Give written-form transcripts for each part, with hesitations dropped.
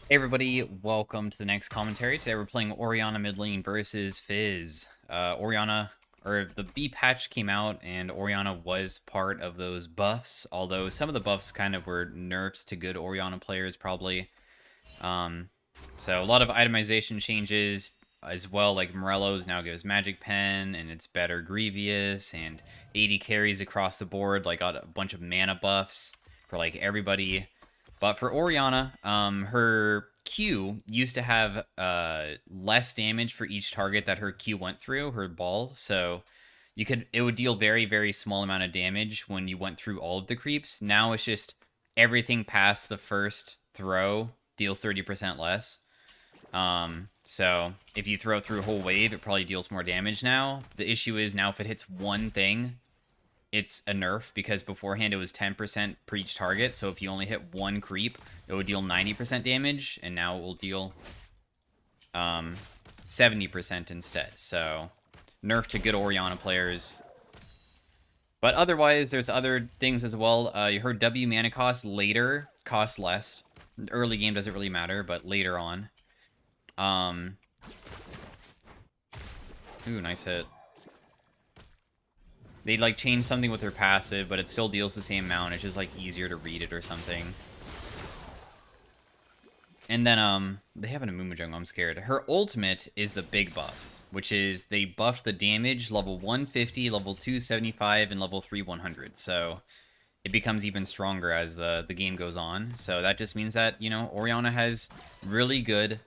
Hey everybody, welcome to the next commentary. Today we're playing Orianna mid lane versus Fizz. The B patch came out and Orianna was part of those buffs, although some of the buffs kind of were nerfs to good Orianna players probably. Um, so a lot of itemization changes as well, like Morello's now gives Magic Pen and it's better Grievous, and 80 carries across the board, like got a bunch of mana buffs for like everybody. But for Orianna, her Q used to have less damage for each target that her Q went through, her ball. So it would deal very, very small amount of damage when you went through all of the creeps. Now it's just everything past the first throw deals 30% less. So if you throw through a whole wave, it probably deals more damage now. The issue is now if it hits one thing, it's a nerf because beforehand it was 10% per each target. So if you only hit one creep, it would deal 90% damage, and now it will deal 70% instead. So nerf to good Orianna players. But otherwise, there's other things as well. You heard W mana cost later costs less. Early game doesn't really matter, but later on. Ooh, nice hit. They'd like change something with her passive, but it still deals the same amount. It's just like easier to read it or something. And then they have an Amumu jungle. I'm scared. Her ultimate is the big buff, which is they buff the damage level 150, level 275, and level 3 100. So it becomes even stronger as the game goes on. So that just means that, you know, Orianna has really good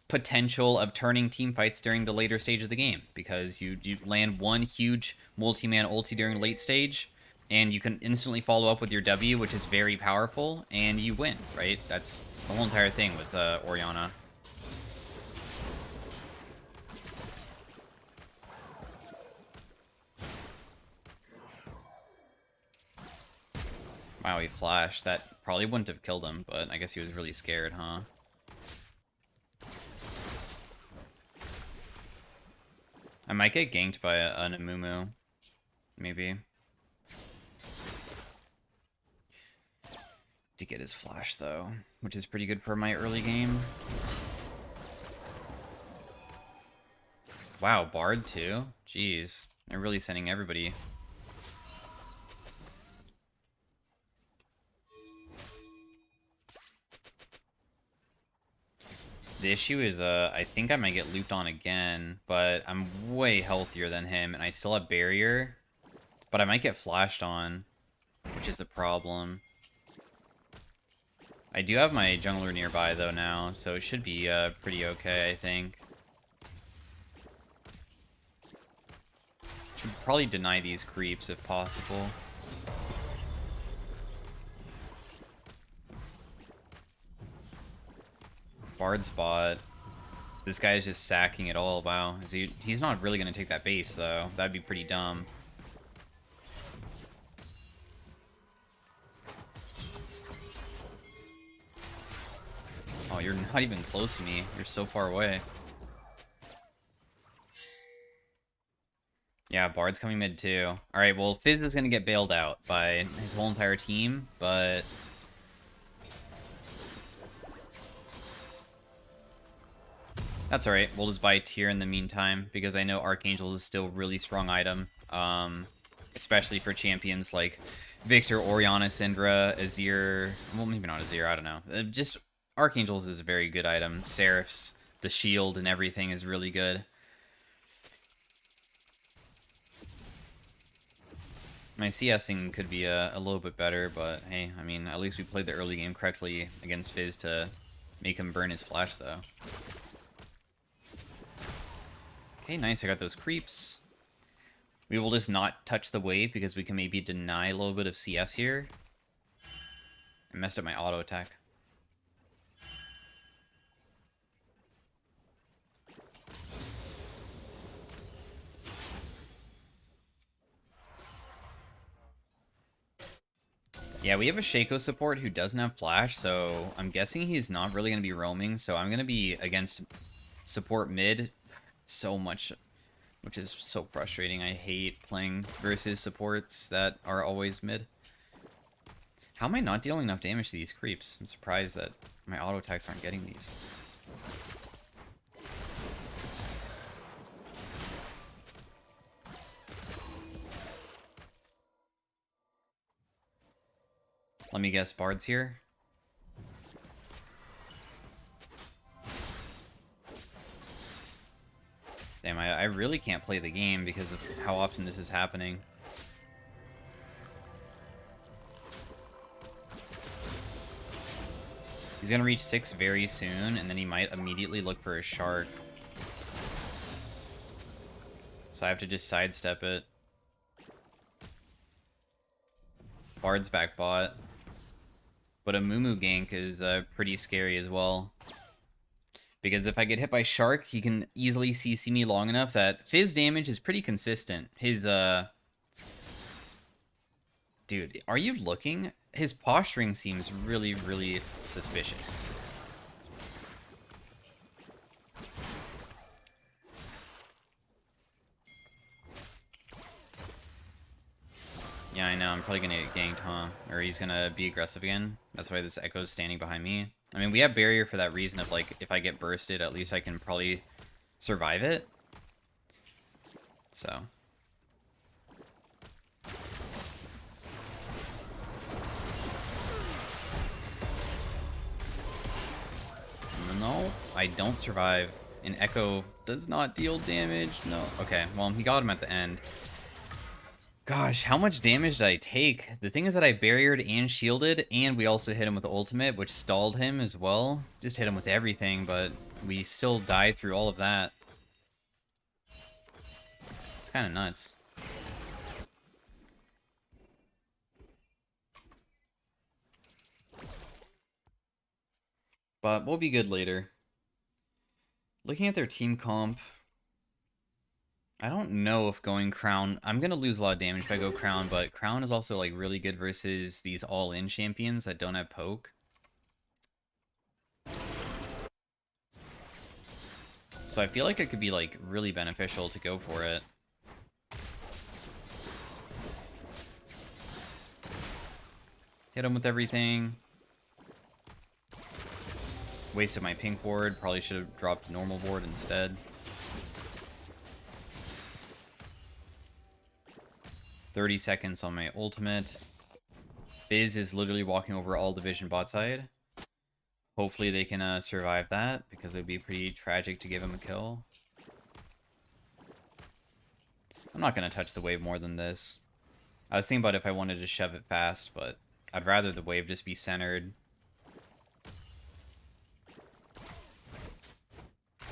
potential of turning team fights during the later stage of the game, because you land one huge multi-man ulti during late stage, and you can instantly follow up with your W, which is very powerful, and you win, right? That's the whole entire thing with Orianna. Wow, he flashed. That probably wouldn't have killed him, but I guess he was really scared, huh? I might get ganked by an Amumu, maybe. To get his flash, though, which is pretty good for my early game. Wow, Bard too? Jeez. They're really sending everybody. The issue is, I think I might get looped on again, but I'm way healthier than him, and I still have barrier. But I might get flashed on, which is the problem. I do have my jungler nearby, though, now, so it should be pretty okay, I think. Should probably deny these creeps if possible. Bard spot. This guy is just sacking it all. Wow. He's not really going to take that base, though. That'd be pretty dumb. Oh, you're not even close to me. You're so far away. Yeah, Bard's coming mid too. Alright, well, Fizz is going to get bailed out by his whole entire team, but... that's alright. We'll just buy tier in the meantime, because I know Archangel is still a really strong item. Especially for champions like Victor, Orianna, Syndra, Azir... well, maybe not Azir, I don't know. Just Archangels is a very good item. Seraph's, the shield and everything is really good. My CSing could be a little bit better, but hey, I mean, at least we played the early game correctly against Fizz to make him burn his flash, though. Okay, nice, I got those creeps. We will just not touch the wave because we can maybe deny a little bit of CS here. I messed up my auto attack. Yeah, we have a Shaco support who doesn't have flash, so I'm guessing he's not really going to be roaming, so I'm going to be against support mid so much, which is so frustrating. I hate playing versus supports that are always mid. How am I not dealing enough damage to these creeps? I'm surprised that my auto attacks aren't getting these. Let me guess, Bard's here? Damn, I really can't play the game because of how often this is happening. He's gonna reach 6 very soon, and then he might immediately look for a shark. So I have to just sidestep it. Bard's back bot. But a Mumu gank is pretty scary as well. Because if I get hit by Shark, he can easily CC me long enough that Fizz damage is pretty consistent. His, Dude, are you looking? His posturing seems really, really suspicious. Yeah, I know. I'm probably gonna get ganked, huh? Or he's gonna be aggressive again. That's why this Echo's standing behind me. I mean, we have barrier for that reason of, like, if I get bursted, at least I can probably survive it. So. No, I don't survive. And Echo does not deal damage. No. Okay, well, he got him at the end. Gosh, how much damage did I take? The thing is that I barriered and shielded, and we also hit him with the ultimate, which stalled him as well. Just hit him with everything, but we still died through all of that. It's kind of nuts. But we'll be good later. Looking at their team comp, I don't know if going Crown... I'm going to lose a lot of damage if I go Crown, but Crown is also like really good versus these all-in champions that don't have poke. So I feel like it could be like really beneficial to go for it. Hit him with everything. Wasted my pink ward. Probably should have dropped normal ward instead. 30 seconds on my ultimate. Fizz is literally walking over all division bot side. Hopefully they can survive that, because it would be pretty tragic to give him a kill. I'm not going to touch the wave more than this. I was thinking about if I wanted to shove it fast, but I'd rather the wave just be centered.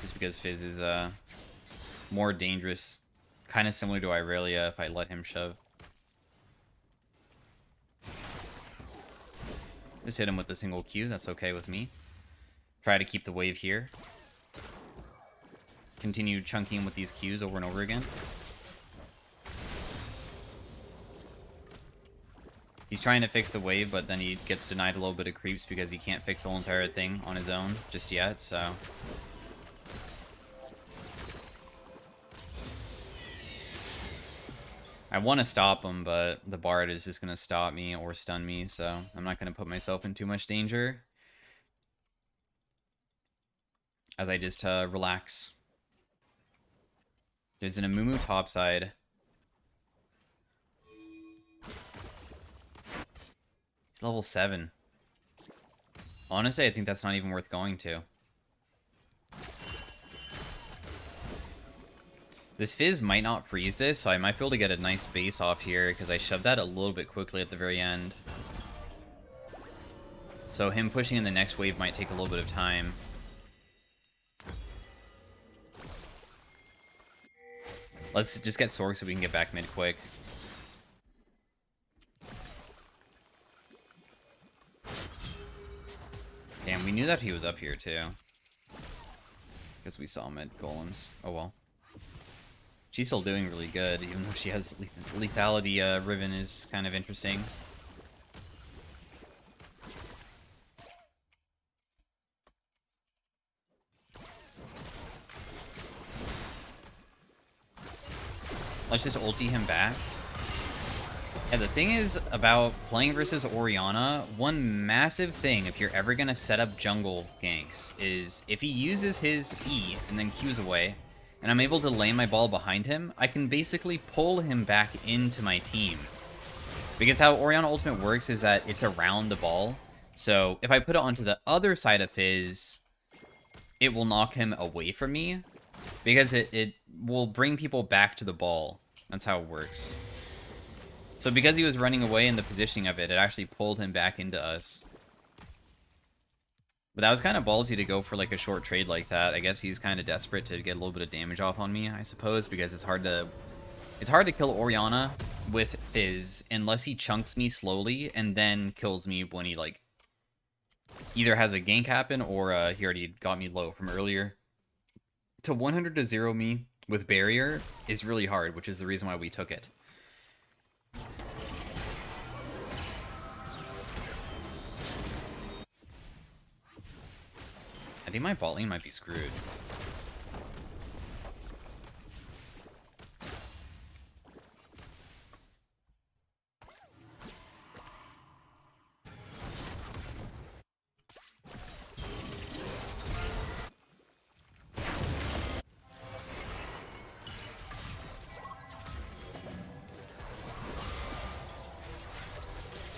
Just because Fizz is more dangerous. Kind of similar to Irelia if I let him shove. Just hit him with a single Q, that's okay with me. Try to keep the wave here. Continue chunking with these Qs over and over again. He's trying to fix the wave, but then he gets denied a little bit of creeps because he can't fix the whole entire thing on his own just yet, so... I want to stop him, but the Bard is just going to stop me or stun me, so I'm not going to put myself in too much danger. As I just relax. There's an Amumu topside. He's level 7. Honestly, I think that's not even worth going to. This Fizz might not freeze this, so I might be able to get a nice base off here, because I shoved that a little bit quickly at the very end. So him pushing in the next wave might take a little bit of time. Let's just get Sorg so we can get back mid quick. Damn, we knew that he was up here too. Because we saw mid golems. Oh well. She's still doing really good, even though she has lethality. Riven is kind of interesting. Let's just ulti him back. Yeah, the thing is about playing versus Orianna, one massive thing if you're ever going to set up jungle ganks is if he uses his E and then Qs away, and I'm able to lay my ball behind him, I can basically pull him back into my team. Because how Orianna ultimate works is that it's around the ball, so if I put it onto the other side of his, it will knock him away from me, because it will bring people back to the ball. That's how it works. So because he was running away in the positioning of it, it actually pulled him back into us. But that was kind of ballsy to go for like a short trade like that. I guess he's kind of desperate to get a little bit of damage off on me, I suppose, because it's hard to kill Orianna with Fizz unless he chunks me slowly and then kills me when he like either has a gank happen or he already got me low from earlier. To 100 to 0 me with barrier is really hard, which is the reason why we took it. I think my bot lane might be screwed.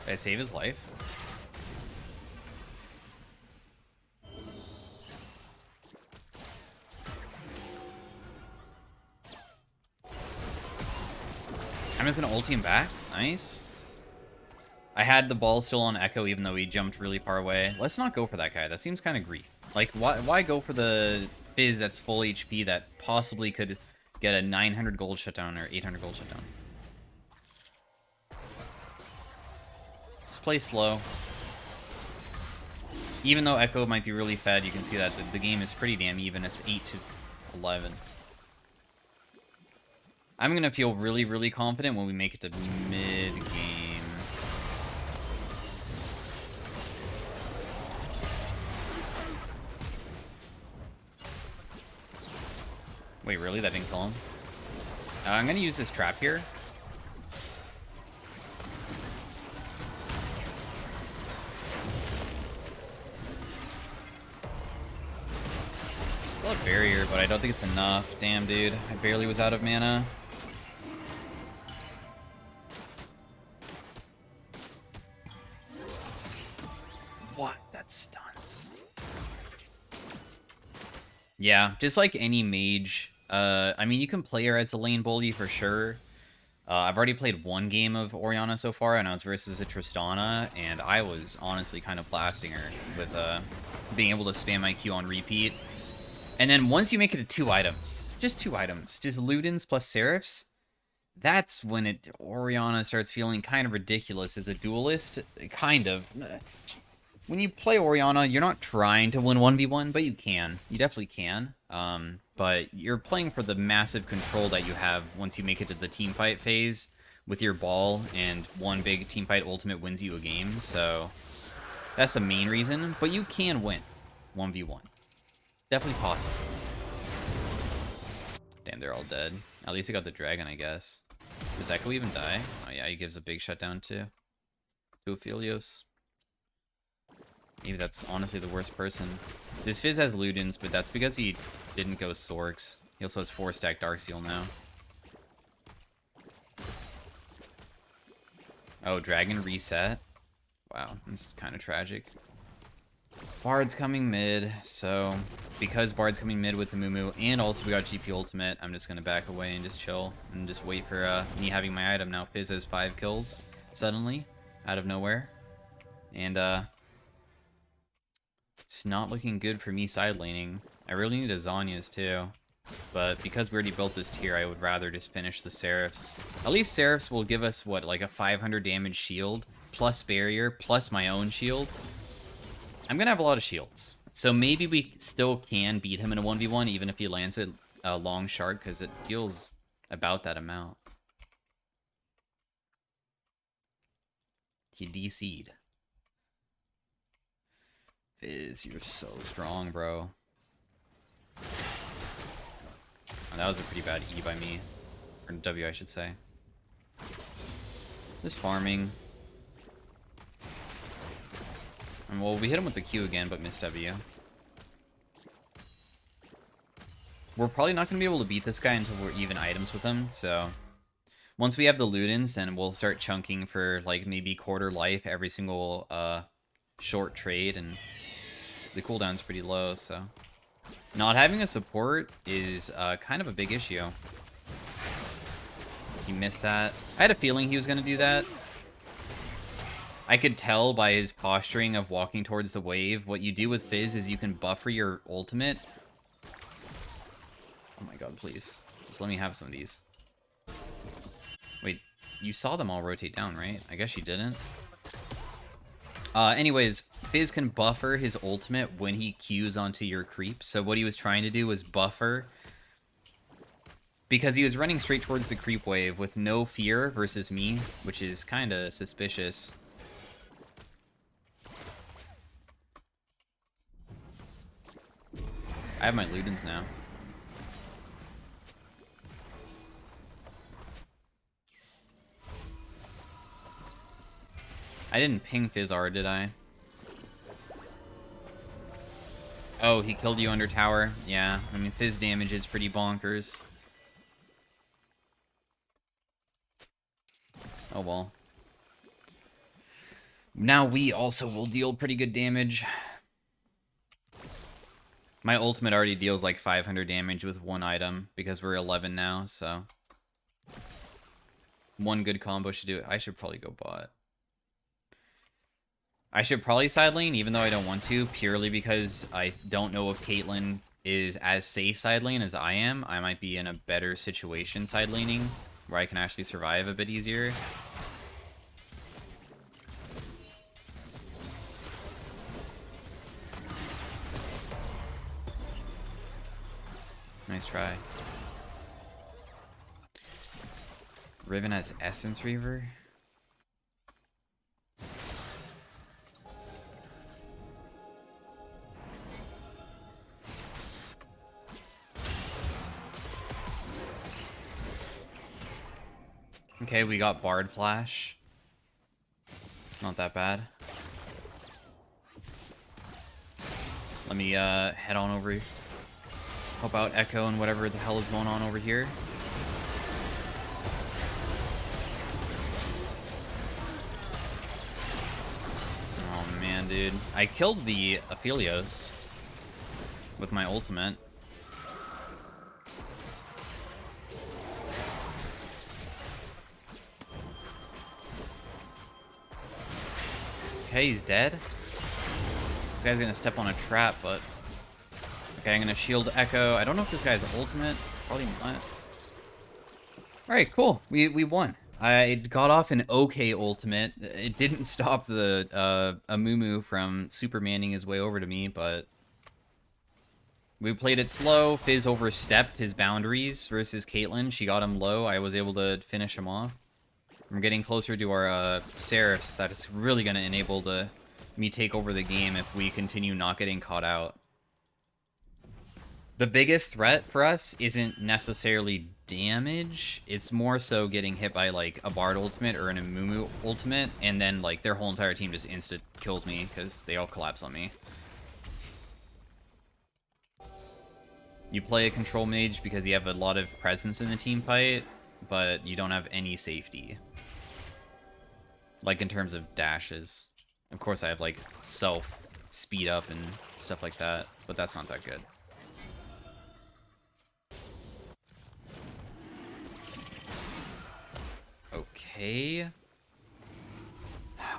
Did I save his life? I'm just gonna ulti him back. Nice. I had the ball still on Echo even though he jumped really far away. Let's not go for that guy. That seems kind of greedy. Like, why go for the Fizz that's full HP that possibly could get a 900 gold shutdown or 800 gold shutdown? Just play slow. Even though Echo might be really fed, you can see that the game is pretty damn even. It's 8 to 11. I'm going to feel really, really confident when we make it to mid-game. Wait, really? That didn't kill him? I'm going to use this trap here. Still a barrier, but I don't think it's enough. Damn, dude. I barely was out of mana. What? That stunts. Yeah, just like any mage. I mean, you can play her as a lane bully for sure. I've already played one game of Orianna so far, and I was versus a Tristana, and I was honestly kind of blasting her with being able to spam my Q on repeat. And then once you make it to 2 items, just Ludens plus Seraphs, that's when Orianna starts feeling kind of ridiculous as a duelist. Kind of. When you play Orianna, you're not trying to win 1v1, but you can. You definitely can. But you're playing for the massive control that you have once you make it to the teamfight phase with your ball, and one big teamfight ultimate wins you a game, so that's the main reason. But you can win 1v1. Definitely possible. Damn, they're all dead. At least I got the dragon, I guess. Does Echo even die? Oh yeah, he gives a big shutdown to Aphelios. Maybe that's honestly the worst person. This Fizz has Ludens, but that's because he didn't go Sorks. He also has 4-stack Darkseal now. Oh, Dragon reset. Wow, that's kind of tragic. Bard's coming mid, so because Bard's coming mid with the Mumu, and also we got GP ultimate, I'm just gonna back away and just chill and just wait for me having my item. Now Fizz has 5 kills suddenly out of nowhere, and it's not looking good for me side laning. I really need a Zhonya's too, but because we already built this tier, I would rather just finish the Seraphs. At least Seraphs will give us what, like a 500 damage shield plus barrier plus my own shield. I'm gonna have a lot of shields, so maybe we still can beat him in a 1v1 even if he lands it a long shard, because it deals about that amount. He DC'd. Fizz, you're so strong, bro. Oh, that was a pretty bad E by me. Or W, I should say. Just farming. And well, we hit him with the Q again, but missed W. We're probably not going to be able to beat this guy until we're even items with him, so... Once we have the Ludens, then we'll start chunking for, like, maybe quarter life every single, short trade, and the cooldown's pretty low, so... Not having a support is, kind of a big issue. He missed that. I had a feeling he was going to do that. I could tell by his posturing of walking towards the wave. What you do with Fizz is you can buffer your ultimate. Oh my god, please. Just let me have some of these. Wait, you saw them all rotate down, right? I guess you didn't. Anyways, Fizz can buffer his ultimate when he Qs onto your creep. So what he was trying to do was buffer... Because he was running straight towards the creep wave with no fear versus me, which is kind of suspicious. I have my Ludens now. I didn't ping Fizzar, did I? Oh, he killed you under tower? Yeah, I mean, Fizz damage is pretty bonkers. Oh well. Now we also will deal pretty good damage. My ultimate already deals like 500 damage with one item because we're 11 now, so... One good combo should do it. I should probably go bot. I should probably side lane, even though I don't want to, purely because I don't know if Caitlyn is as safe side lane as I am. I might be in a better situation side laning, where I can actually survive a bit easier. Nice try. Riven has Essence Reaver. Okay, we got Bard Flash. It's not that bad. Let me head on over, help out Echo and whatever the hell is going on over here. Oh man, dude. I killed the Aphelios with my ultimate. Okay, he's dead. This guy's gonna step on a trap, but... Okay, I'm gonna shield Echo. I don't know if this guy's ultimate. Probably not. Alright, cool. We won. I got off an okay ultimate. It didn't stop the Amumu from supermanning his way over to me, but... We played it slow. Fizz overstepped his boundaries versus Caitlyn. She got him low. I was able to finish him off. We're getting closer to our Seraphs. That is really going to enable me take over the game if we continue not getting caught out. The biggest threat for us isn't necessarily damage. It's more so getting hit by like a Bard ultimate or an Amumu ultimate, and then like their whole entire team just insta kills me because they all collapse on me. You play a control mage because you have a lot of presence in the team fight, but you don't have any safety. Like, in terms of dashes. Of course, I have, like, self speed up and stuff like that, but that's not that good. Okay.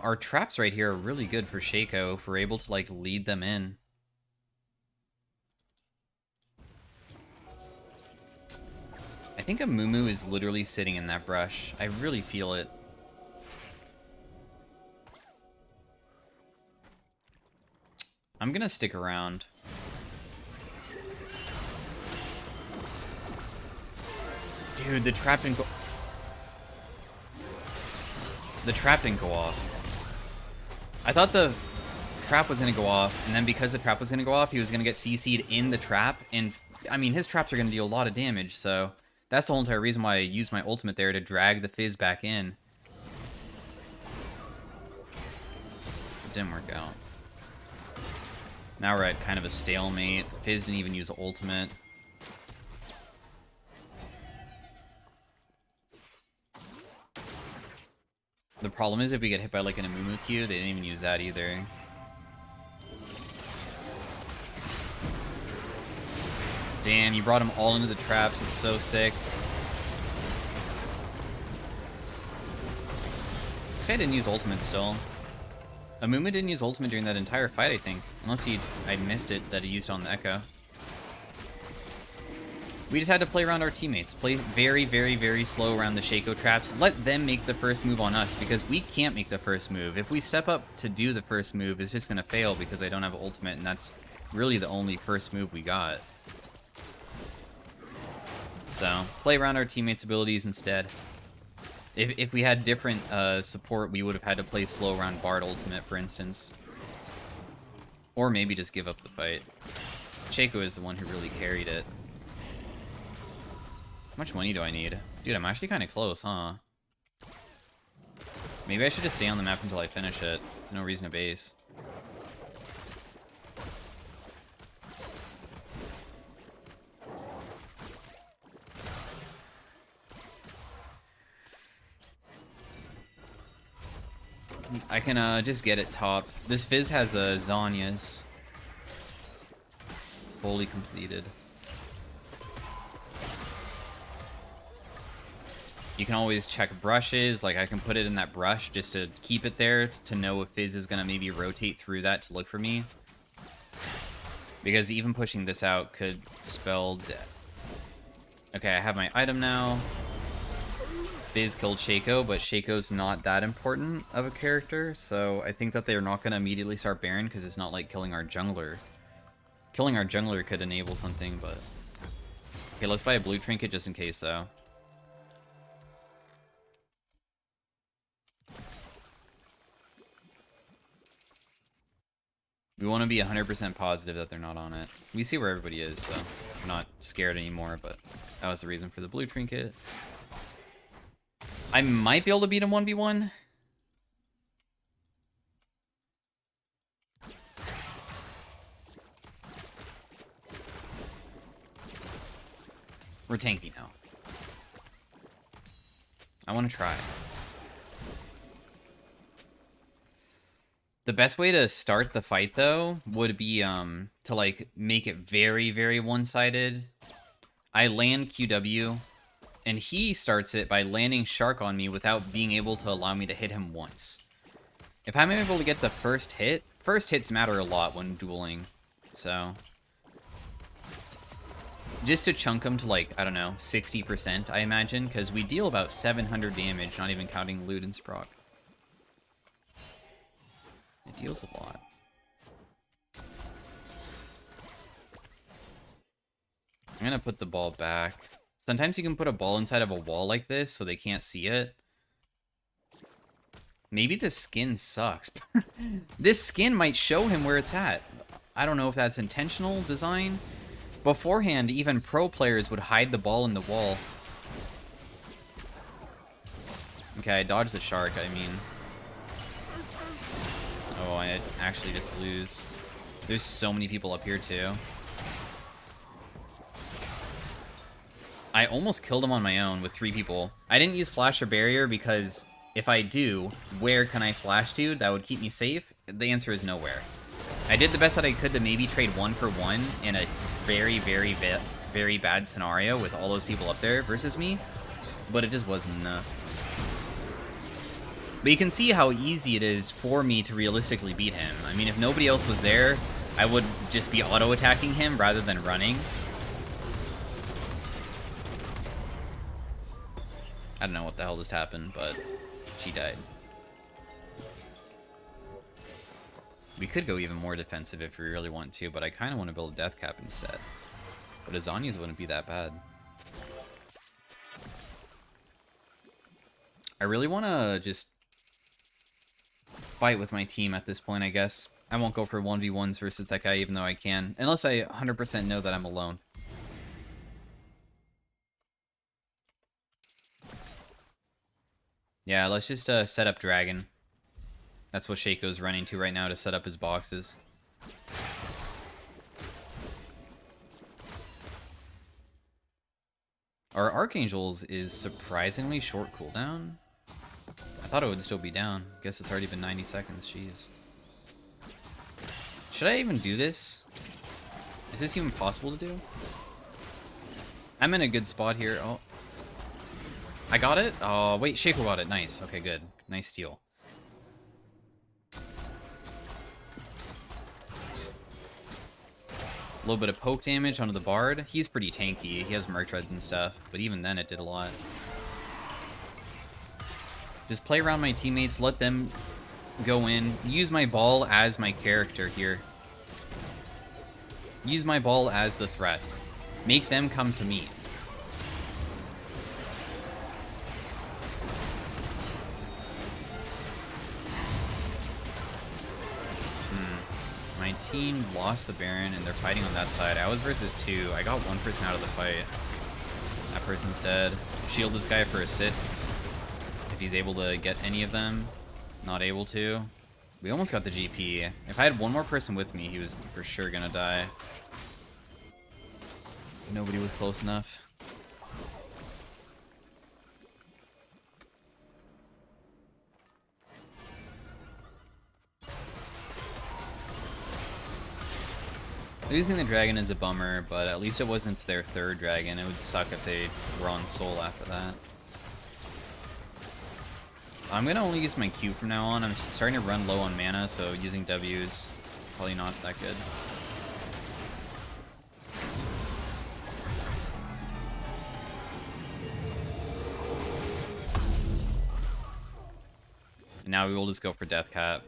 Our traps right here are really good for Shaco if we're able to, like, lead them in. I think Amumu is literally sitting in that brush. I really feel it. I'm gonna stick around. Dude, the trap didn't go... The trap didn't go off. I thought the trap was gonna go off, and then because the trap was gonna go off, he was gonna get CC'd in the trap, and... I mean, his traps are gonna deal a lot of damage, so... That's the whole entire reason why I used my ultimate there, to drag the Fizz back in. Didn't work out. Now we're at kind of a stalemate. Fizz didn't even use ultimate. The problem is if we get hit by like an Amumu Q, they didn't even use that either. Damn, you brought them all into the traps. It's so sick. This guy didn't use ultimate still. Amumu didn't use ultimate during that entire fight, I think. Unless I missed it that he used on the Echo. We just had to play around our teammates. Play very, very, very slow around the Shaco traps. Let them make the first move on us, because we can't make the first move. If we step up to do the first move, it's just going to fail because I don't have ultimate, and that's really the only first move we got. So, play around our teammates' abilities instead. If we had different support, we would have had to play slow around Bard ultimate, for instance. Or maybe just give up the fight. Shaco is the one who really carried it. How much money do I need? Dude, I'm actually kind of close, huh? Maybe I should just stay on the map until I finish it. There's no reason to base. I can just get it top. This Fizz has Zanya's. Fully completed. You can always check brushes, like I can put it in that brush just to keep it there to know if Fizz is going to maybe rotate through that to look for me. Because even pushing this out could spell death. Okay, I have my item now. Fizz killed Shaco, but Shaco's not that important of a character, so I think that they're not going to immediately start Baron because it's not like killing our jungler. Killing our jungler could enable something, but... Okay, let's buy a blue trinket just in case, though. We want to be 100% positive that they're not on it. We see where everybody is, so we're not scared anymore, but that was the reason for the blue trinket. I might be able to beat him 1v1. We're tanky now. I want to try. The best way to start the fight, though, would be to, like, make it very, very one-sided. I land QW, and he starts it by landing Shark on me without being able to allow me to hit him once. If I'm able to get the first hits matter a lot when dueling, so... Just to chunk him to, like, I don't know, 60%, I imagine, because we deal about 700 damage, not even counting loot and Sprock. It deals a lot. I'm gonna put the ball back. Sometimes you can put a ball inside of a wall like this so they can't see it. Maybe the skin sucks. This skin might show him where it's at. I don't know if that's intentional design. Beforehand, even pro players would hide the ball in the wall. Okay, I dodged the shark, I mean... Oh, I actually just lose. There's so many people up here, too. I almost killed him on my own with 3 people. I didn't use flash or barrier because if I do, where can I flash to that would keep me safe? The answer is nowhere. I did the best that I could to maybe trade 1-for-1 in a very, very, very bad scenario with all those people up there versus me, but it just wasn't enough. But you can see how easy it is for me to realistically beat him. I mean, if nobody else was there, I would just be auto-attacking him rather than running. I don't know what the hell just happened, but she died. We could go even more defensive if we really want to, but I kind of want to build a death cap instead. But Azania's wouldn't be that bad. I really want to just fight with my team at this point, I guess. I won't go for 1v1s versus that guy, even though I can. Unless I 100% know that I'm alone. Yeah, let's just set up Dragon. That's what Shaco's running to right now to set up his boxes. Our Archangels is surprisingly short cooldown. I thought it would still be down. Guess it's already been 90 seconds. Jeez. Should I even do this? Is this even possible to do? I'm in a good spot here. Oh. I got it? Oh, wait. Shaco got it. Nice. Okay, good. Nice steal. A little bit of poke damage onto the Bard. He's pretty tanky. He has Merc Reds and stuff, but even then it did a lot. Just play around my teammates, let them go in. Use my ball as my character here. Use my ball as the threat. Make them come to me. My team lost the Baron and they're fighting on that side. I was versus 2. I got one person out of the fight. That person's dead. Shield this guy for assists. If he's able to get any of them. Not able to. We almost got the GP. If I had one more person with me, he was for sure gonna die. Nobody was close enough. Losing the dragon is a bummer, but at least it wasn't their 3rd dragon. It would suck if they were on soul after that. I'm gonna only use my Q from now on. I'm starting to run low on mana, so using W is probably not that good. And now we will just go for Death Cap.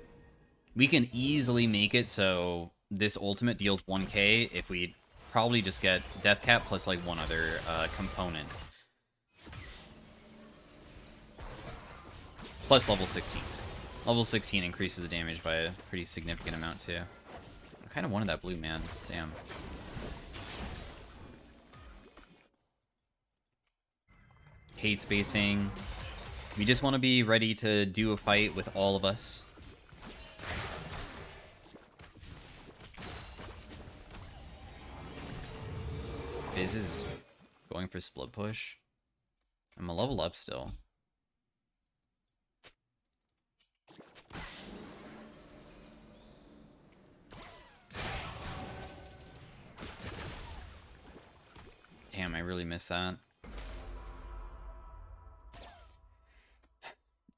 We can easily make it so this ultimate deals 1k if we probably just get Death Cap plus like one other component. Plus level 16. Level 16 increases the damage by a pretty significant amount too. I kind of wanted that blue, man. Damn. Hate spacing. We just want to be ready to do a fight with all of us. Fizz is going for split push. I'm a level up still. Damn, I really missed that.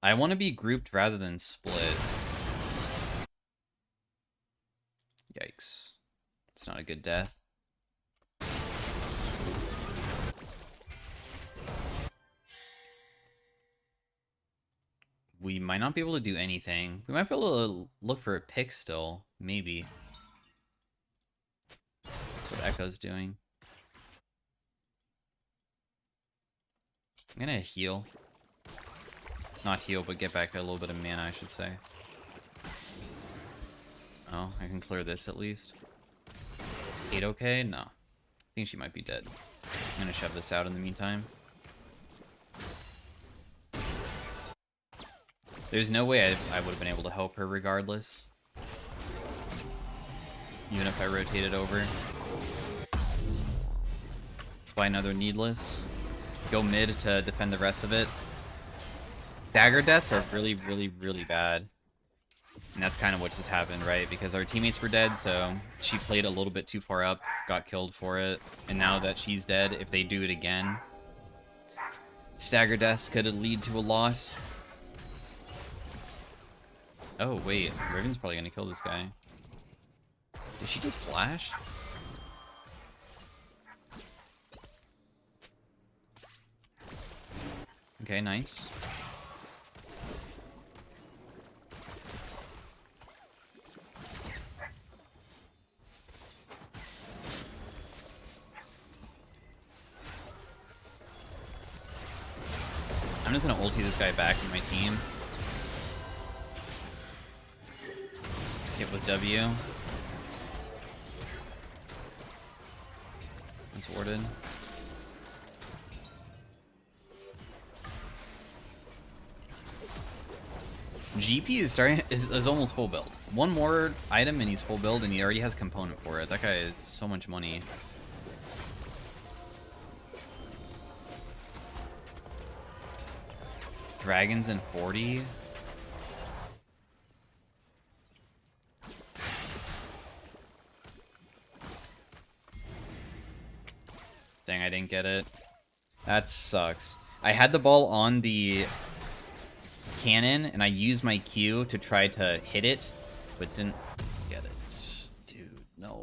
I want to be grouped rather than split. Yikes. It's not a good death. We might not be able to do anything. We might be able to look for a pick still. Maybe. That's what Echo's doing. I'm gonna heal. Not heal, but get back a little bit of mana, I should say. Oh, I can clear this at least. Is Kate okay? No. I think she might be dead. I'm gonna shove this out in the meantime. There's no way I would have been able to help her regardless. Even if I rotated over. Let's buy another needless. Go mid to defend the rest of it. Dagger deaths are really, really, really bad. And that's kind of what just happened, right? Because our teammates were dead, so she played a little bit too far up, got killed for it. And now that she's dead, if they do it again, stagger deaths could lead to a loss. Oh, wait. Riven's probably gonna kill this guy. Did she just flash? Okay, nice. I'm just gonna ulti this guy back from my team. Hit with W. He's warded. GP is almost full build. One more item and he's full build, and he already has component for it. That guy is so much money. Dragons in 40. Dang, I didn't get it. That sucks. I had the ball on the cannon, and I used my Q to try to hit it, but didn't get it. Dude, no.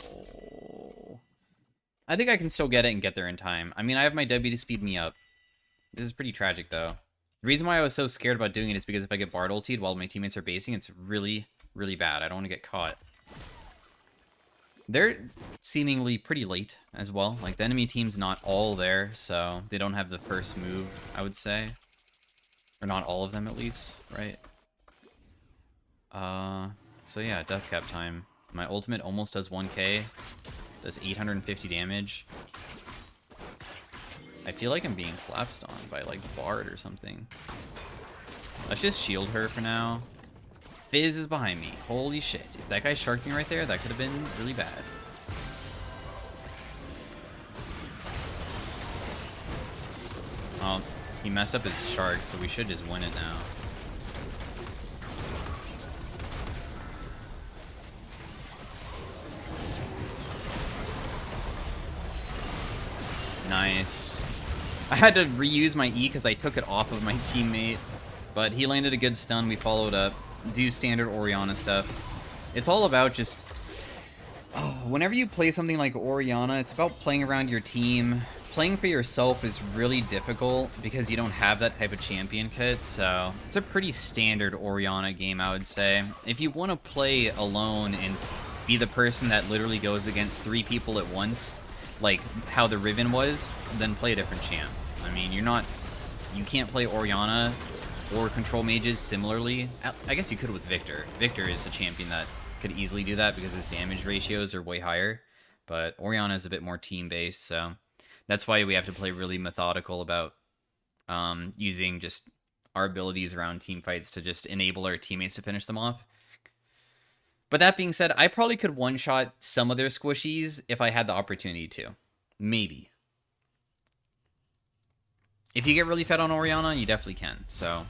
I think I can still get it and get there in time. I mean, I have my W to speed me up. This is pretty tragic, though. The reason why I was so scared about doing it is because if I get Bard ultied while my teammates are basing, it's really, really bad. I don't want to get caught. They're seemingly pretty late as well. Like, the enemy team's not all there, so they don't have the first move, I would say. Or not all of them, at least, right? So yeah, death cap time. My ultimate almost does 1k. Does 850 damage. I feel like I'm being collapsed on by, like, Bard or something. Let's just shield her for now. Fizz is behind me. Holy shit. If that guy sharked me right there, that could have been really bad. Oh, he messed up his shark, so we should just win it now. Nice. I had to reuse my E because I took it off of my teammate, but he landed a good stun. We followed up. Do standard Orianna stuff. It's all about just... Oh, whenever you play something like Orianna, it's about playing around your team. Playing for yourself is really difficult because you don't have that type of champion kit, so it's a pretty standard Orianna game, I would say. If you want to play alone and be the person that literally goes against 3 people at once, like how the Riven was, then play a different champ. I mean, you can't play Orianna or control mages similarly. I guess you could with Victor. Victor is a champion that could easily do that because his damage ratios are way higher, but Orianna is a bit more team-based, so that's why we have to play really methodical about using just our abilities around team fights to just enable our teammates to finish them off. But that being said, I probably could one-shot some of their squishies if I had the opportunity to. Maybe. If you get really fed on Orianna, you definitely can, so...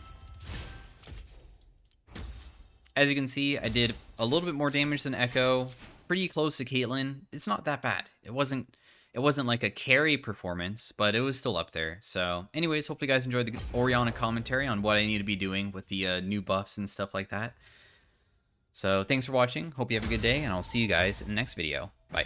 As you can see, I did a little bit more damage than Echo. Pretty close to Caitlyn. It's not that bad. It wasn't like a carry performance, but it was still up there. So anyways, hopefully you guys enjoyed the Orianna commentary on what I need to be doing with the new buffs and stuff like that. So thanks for watching. Hope you have a good day, and I'll see you guys in the next video. Bye.